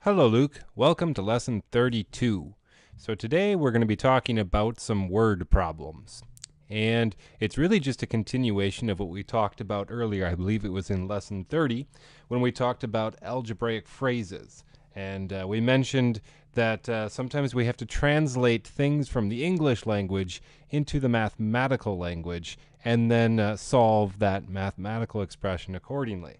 Hello, Luke. Welcome to lesson 32. So today we're going to be talking about some word problems. And it's really just a continuation of what we talked about earlier. I believe it was in lesson 30 when we talked about algebraic phrases. And we mentioned that sometimes we have to translate things from the English language into the mathematical language and then solve that mathematical expression accordingly.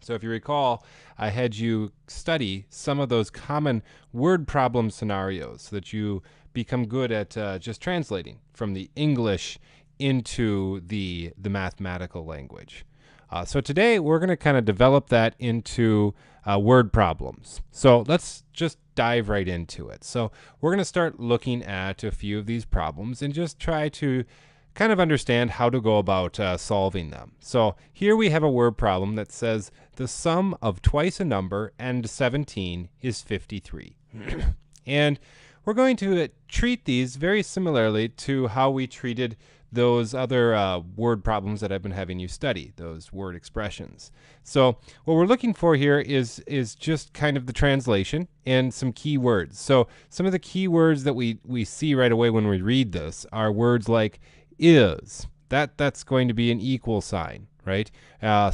So if you recall, I had you study some of those common word problem scenarios so that you become good at just translating from the English into the mathematical language. So today we're going to kind of develop that into word problems. So let's just dive right into it. So we're going to start looking at a few of these problems and just try to kind of understand how to go about solving them. So here we have a word problem that says the sum of twice a number and 17 is 53. And we're going to treat these very similarly to how we treated those other word problems that I've been having you study, those word expressions. So what we're looking for here is just kind of the translation and some key words. So some of the key words that we see right away when we read this are words like is. That's going to be an equal sign, right?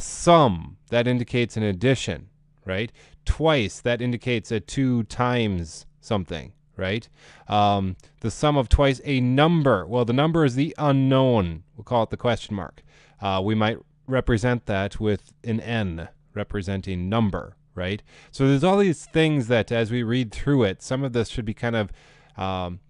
Sum, that indicates an addition, right? Twice, that indicates a 2 times something, right? The sum of twice a number. Well, the number is the unknown. We'll call it the question mark. We might represent that with an N, representing number, right? So there's all these things that as we read through it, some of this should be kind of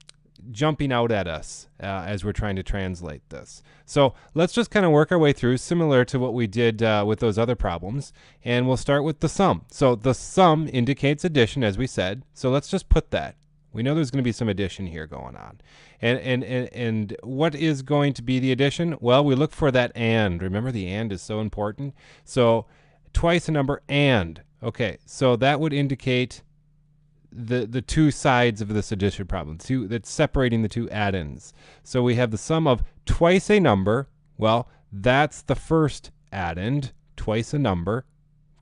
jumping out at us as we're trying to translate this. So let's just kind of work our way through, similar to what we did with those other problems, and we'll start with the sum. So the sum indicates addition, as we said, so let's just put that. We know there's going to be some addition here going on. And what is going to be the addition? Well, we look for that and. Remember, the and is so important. So twice a number and. Okay, so that would indicate the two sides of this addition problem, that's separating the two addends. So we have the sum of twice a number. Well, that's the first addend, twice a number.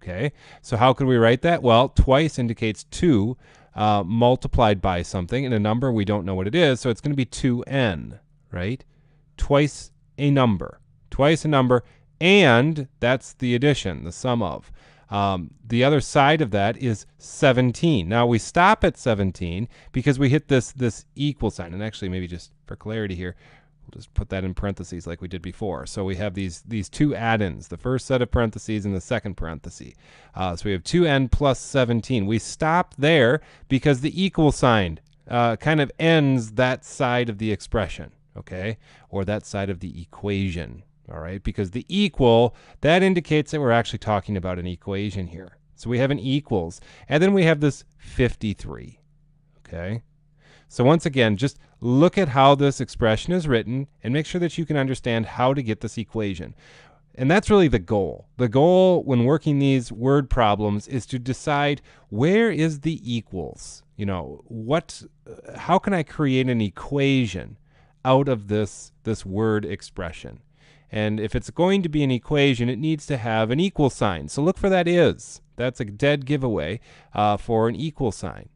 Okay, so how could we write that? Well, twice indicates 2 multiplied by something, and a number we don't know what it is, so it's going to be 2n, right? Twice a number, and that's the addition, the sum of. The other side of that is 17. Now we stop at 17 because we hit this equal sign. And actually, maybe just for clarity here, we'll just put that in parentheses like we did before. So we have these two addends, the first set of parentheses and the second parenthesis. So we have 2n plus 17. We stop there because the equal sign kind of ends that side of the expression, okay? Or that side of the equation. All right, because the equal, that indicates that we're actually talking about an equation here. So we have an equals, and then we have this 53, okay? So once again, just look at how this expression is written and make sure that you can understand how to get this equation. And that's really the goal. The goal when working these word problems is to decide where is the equals. You know, how can I create an equation out of this word expression? And if it's going to be an equation, it needs to have an equal sign. So look for that is. That's a dead giveaway for an equal sign.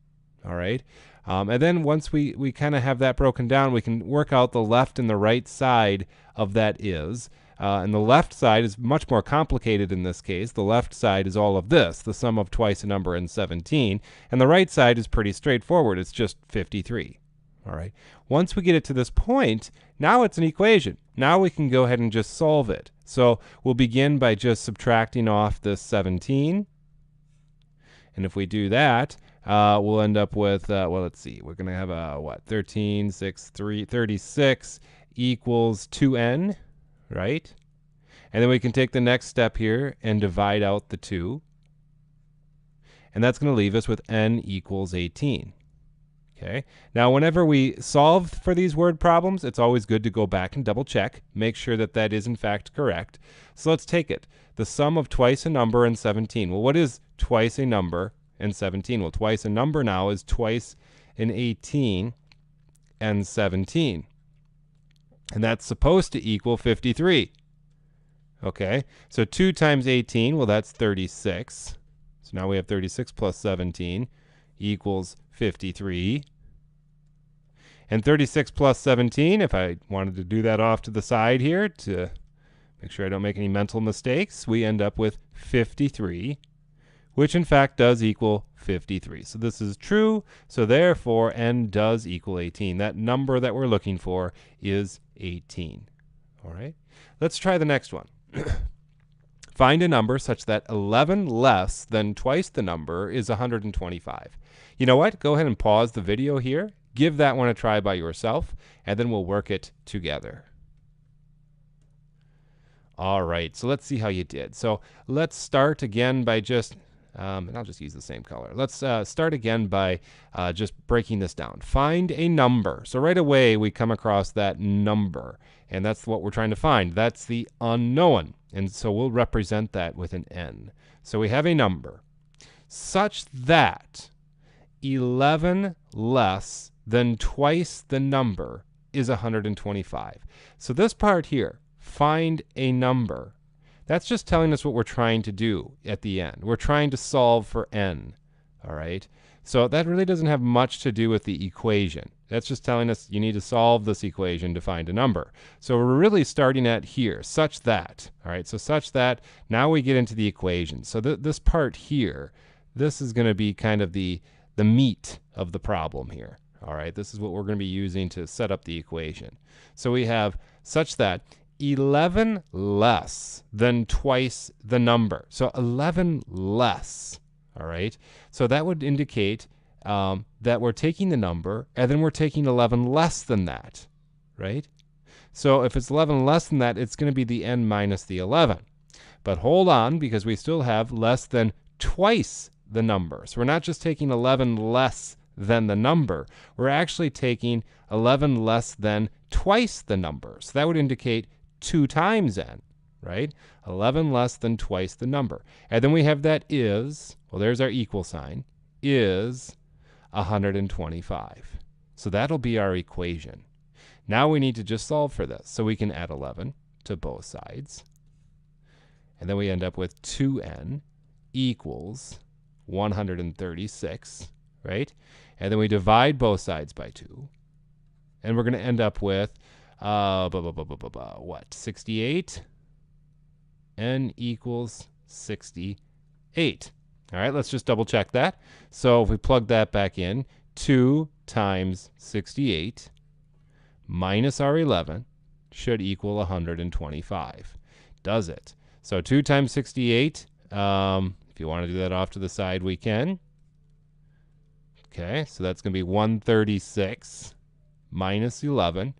All right. And then once we kind of have that broken down, we can work out the left and the right side of that is. And the left side is much more complicated in this case. The left side is all of this, the sum of twice a number and 17. And the right side is pretty straightforward. It's just 53. All right. Once we get it to this point, now it's an equation. Now we can go ahead and just solve it. So we'll begin by just subtracting off this 17. And if we do that, we'll end up with, well, let's see. We're going to have 13, 6, 3, 36 equals 2n, right? And then we can take the next step here and divide out the 2. And that's going to leave us with n equals 18. Okay. Now, whenever we solve for these word problems, it's always good to go back and double check, make sure that that is in fact correct. So let's take it. The sum of twice a number and 17. Well, what is twice a number and 17? Well, twice a number now is twice an 18 and 17. And that's supposed to equal 53. Okay. So 2 times 18, well, that's 36. So now we have 36 plus 17 equals 53. And 36 plus 17, if I wanted to do that off to the side here to make sure I don't make any mental mistakes, we end up with 53, which in fact does equal 53. So this is true, so therefore n does equal 18. That number that we're looking for is 18. All right, let's try the next one. Find a number such that 11 less than twice the number is 125. You know what? Go ahead and pause the video here. Give that one a try by yourself, and then we'll work it together. All right, so let's see how you did. So let's start again by just, and I'll just use the same color. Let's start again by just breaking this down. Find a number. So right away, we come across that number, and that's what we're trying to find. That's the unknown, and so we'll represent that with an n. So we have a number such that 11 less than twice the number is 125. So this part here, find a number, that's just telling us what we're trying to do at the end. We're trying to solve for n, all right? So that really doesn't have much to do with the equation. That's just telling us you need to solve this equation to find a number. So we're really starting at here, such that, all right? So such that, now we get into the equation. So this part here, this is going to be kind of the meat of the problem here, all right? This is what we're going to be using to set up the equation. So we have such that 11 less than twice the number. So 11 less, all right? So that would indicate that we're taking the number, and then we're taking 11 less than that, right? So if it's 11 less than that, it's going to be the n minus the 11. But hold on, because we still have less than twice the number. So we're not just taking 11 less than the number. We're actually taking 11 less than twice the number. So that would indicate 2 times n, right? 11 less than twice the number. And then we have that is, well, there's our equal sign, is 125. So that'll be our equation. Now we need to just solve for this. So we can add 11 to both sides. And then we end up with 2n equals 136, right? And then we divide both sides by 2. And we're going to end up with what? 68. N equals 68. All right, let's just double check that. So if we plug that back in, 2 times 68 minus our 11 should equal 125. Does it? So 2 times 68, if you want to do that off to the side, we can. Okay, so that's going to be 136 minus 11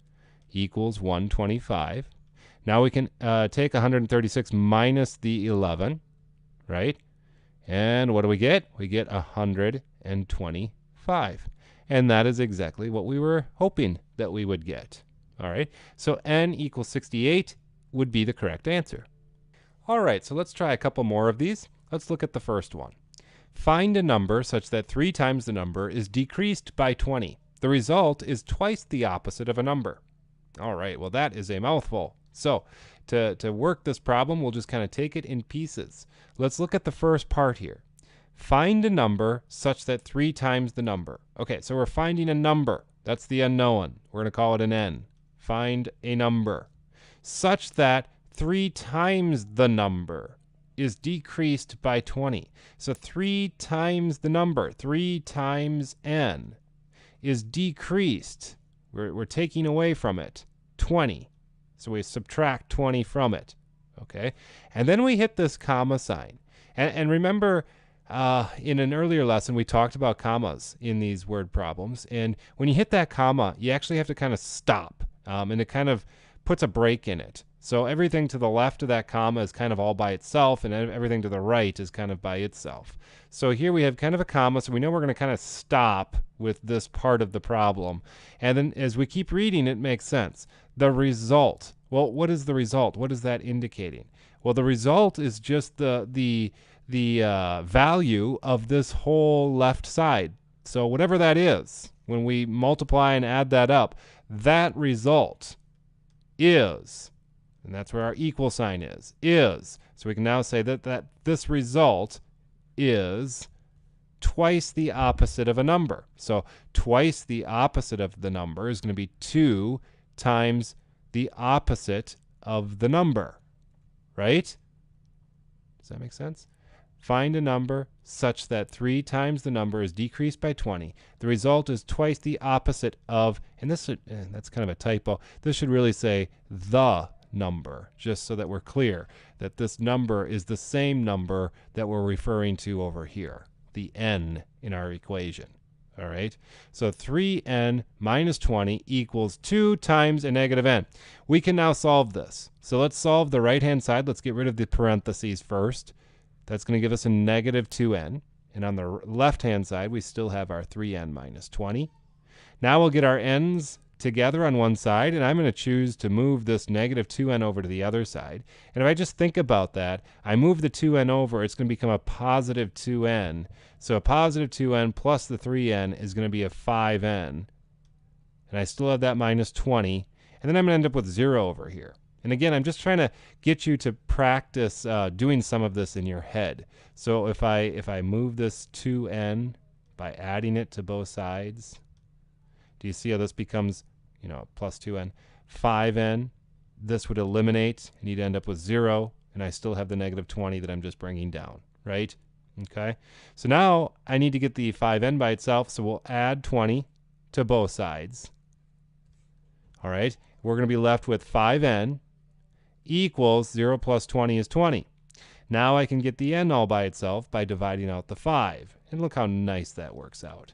equals 125. Now we can take 136 minus the 11, right? And what do we get? We get 125. And that is exactly what we were hoping that we would get. All right, so n equals 68 would be the correct answer. All right, so let's try a couple more of these. Let's look at the first one. Find a number such that 3 times the number is decreased by 20. The result is twice the opposite of a number. All right, well, that is a mouthful. So to work this problem, we'll just kind of take it in pieces. Let's look at the first part here. Find a number such that 3 times the number. Okay, so we're finding a number. That's the unknown. We're going to call it an n. Find a number such that 3 times the number is decreased by 20. So 3 times the number, 3 times n, is decreased. We're taking away from it 20. So we subtract 20 from it, okay? And then we hit this comma sign. And remember, in an earlier lesson, we talked about commas in these word problems. And when you hit that comma, you actually have to kind of stop. And it kind of puts a break in it. So everything to the left of that comma is kind of all by itself, and everything to the right is kind of by itself. So here we have kind of a comma, so we know we're going to kind of stop with this part of the problem. And then as we keep reading, it makes sense. The result. Well, what is the result? What is that indicating? Well, the result is just the value of this whole left side. So whatever that is, when we multiply and add that up, that result is, and that's where our equal sign is. So we can now say that this result is twice the opposite of a number. So twice the opposite of the number is going to be 2 times the opposite of the number, right? Does that make sense? Find a number such that 3 times the number is decreased by 20. The result is twice the opposite of, and this should, that's kind of a typo. This should really say the number, just so that we're clear that this number is the same number that we're referring to over here, the n in our equation. All right, so 3n minus 20 equals 2 times a negative n. We can now solve this. So let's solve the right-hand side. Let's get rid of the parentheses first. That's going to give us a negative 2n. And on the left-hand side, we still have our 3n minus 20. Now we'll get our n's together on one side, and I'm going to choose to move this negative 2n over to the other side. And if I just think about that, I move the 2n over, it's going to become a positive 2n. So a positive 2n plus the 3n is going to be a 5n. And I still have that minus 20. And then I'm going to end up with 0 over here. And again, I'm just trying to get you to practice doing some of this in your head. So if I move this 2n by adding it to both sides, do you see how this becomes, plus 2n? 5n, this would eliminate, and you'd end up with 0, and I still have the negative 20 that I'm just bringing down, right? Okay, so now I need to get the 5n by itself, so we'll add 20 to both sides. All right, we're going to be left with 5n equals 0 plus 20 is 20. Now I can get the n all by itself by dividing out the 5. And look how nice that works out.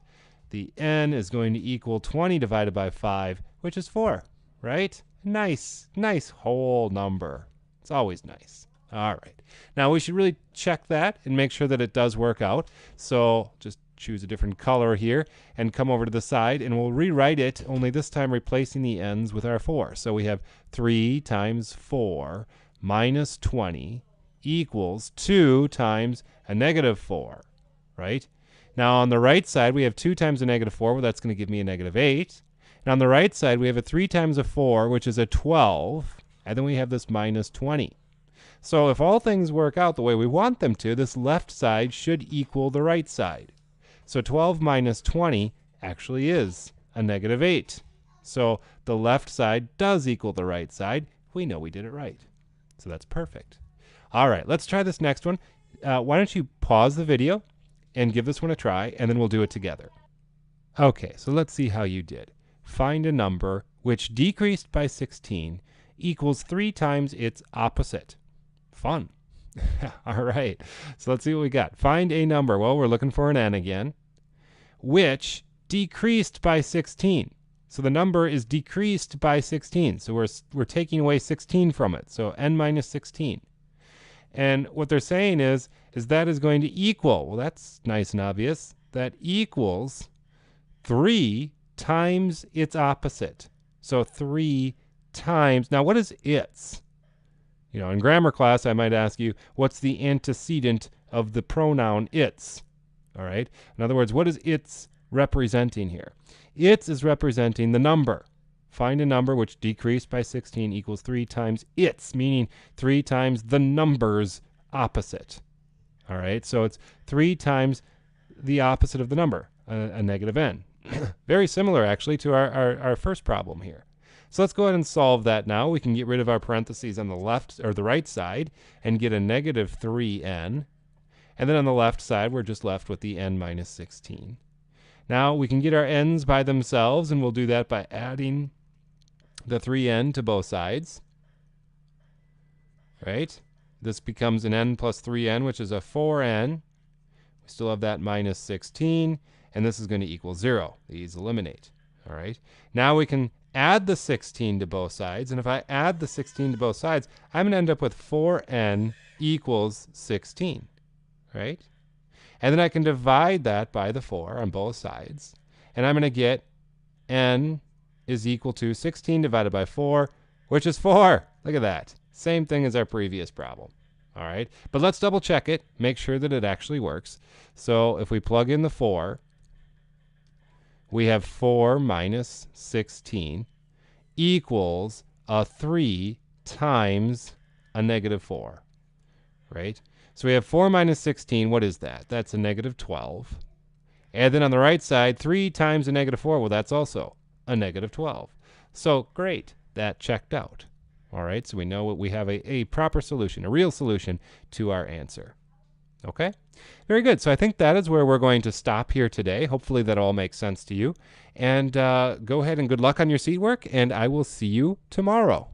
The n is going to equal 20 divided by 5, which is 4, right? Nice whole number. It's always nice. All right. Now we should really check that and make sure that it does work out. So just choose a different color here and come over to the side, and we'll rewrite it, only this time replacing the n's with our 4. So we have 3 times 4 minus 20 equals 2 times a negative 4, right? Now on the right side, we have 2 times a negative 4. Well, that's going to give me a negative 8. And on the right side, we have a 3 times a 4, which is a 12. And then we have this minus 20. So if all things work out the way we want them to, this left side should equal the right side. So 12 minus 20 actually is a negative 8. So the left side does equal the right side. We know we did it right. So that's perfect. All right, let's try this next one. Why don't you pause the video and give this one a try, and then we'll do it together. Okay, so let's see how you did. Find a number which decreased by 16 equals 3 times its opposite. Fun. All right, so let's see what we got. Find a number. Well, we're looking for an n again, which decreased by 16. So the number is decreased by 16. So we're taking away 16 from it. So n minus 16. And what they're saying is that is going to equal, well, that's nice and obvious, that equals 3 times its opposite. So 3 times, now what is its? In grammar class, I might ask you, what's the antecedent of the pronoun its? All right. In other words, what is its representing here? Its is representing the number. Find a number which decreased by 16 equals 3 times its, meaning 3 times the number's opposite. All right. So it's 3 times the opposite of the number, a negative n. Very similar, actually, to our first problem here. So let's go ahead and solve that now. We can get rid of our parentheses on the left or the right side and get a negative 3n. And then on the left side, we're just left with the n minus 16. Now we can get our n's by themselves, and we'll do that by adding the 3n to both sides. Right? This becomes an n plus 3n, which is a 4n. We still have that minus 16, and this is going to equal 0. These eliminate. All right? Now we can add the 16 to both sides, and if I add the 16 to both sides, I'm going to end up with 4n equals 16, right? And then I can divide that by the 4 on both sides, and I'm going to get n is equal to 16 divided by 4, which is 4. Look at that. Same thing as our previous problem. All right, but let's double check it, make sure that it actually works. So if we plug in the 4, we have 4 minus 16 equals a 3 times a negative 4, right? So we have 4 minus 16. What is that? That's a negative 12. And then on the right side, 3 times a negative 4. Well, that's also a negative 12. So great. That checked out. All right, so we know we have a proper solution, a real solution to our answer. Okay, very good. So I think that is where we're going to stop here today. Hopefully that all makes sense to you. And go ahead and good luck on your seat work, and I will see you tomorrow.